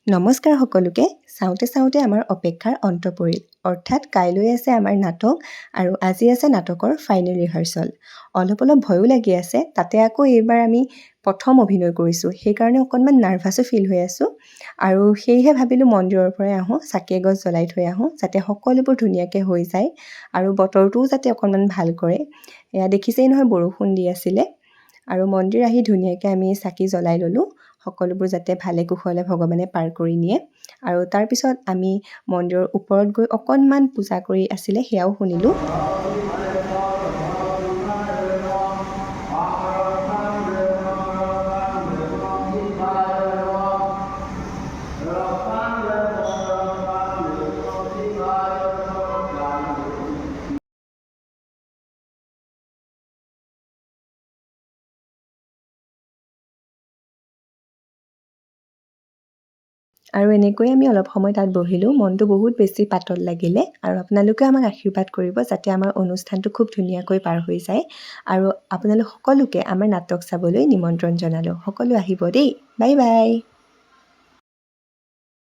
নমস্কাৰ সকলোকে। চাওঁতে চাওঁতে আমাৰ অপেক্ষাৰ অন্ত পৰিল, অৰ্থাৎ কাইলৈ আছে আমাৰ নাটক আৰু আজি আছে নাটকৰ ফাইনেল ৰিহাৰ্চেল। অলপ ভয়ো লাগি আছে, তাতে আকৌ এইবাৰ আমি প্ৰথম অভিনয় কৰিছোঁ, সেইকাৰণে অকণমান নাৰ্ভাছো ফিল হৈ আছোঁ। আৰু সেয়েহে ভাবিলোঁ মন্দিৰৰ পৰাই আহোঁ, চাকি এগছ জ্বলাই থৈ আহোঁ, যাতে সকলোবোৰ ধুনীয়াকৈ হৈ যায় আৰু বতৰটোও যাতে অকণমান ভাল কৰে। এয়া দেখিছেই নহয়, বৰষুণ দি আছিলে। আৰু মন্দিৰ আহি ধুনীয়াকৈ আমি চাকি জ্বলাই ল'লোঁ, সকলোবোৰ যাতে ভালে কুশলে ভগৱানে পাৰ কৰি নিয়ে। আৰু তাৰপিছত আমি মন্দিৰৰ ওপৰত গৈ অকণমান পূজা কৰি আছিলে, সেয়াও শুনিলোঁ। আৰু এনেকৈ আমি অলপ সময় তাত বহিলোঁ, মনটো বহুত বেছি পাতল লাগিলে। আৰু আপোনালোকেও আমাক আশীৰ্বাদ কৰিব যাতে আমাৰ অনুষ্ঠানটো খুব ধুনীয়াকৈ পাৰ হৈ যায়। আৰু আপোনালোক সকলোকে আমাৰ নাটক চাবলৈ নিমন্ত্ৰণ জনালোঁ। সকলো আহিব দেই। Bye bye.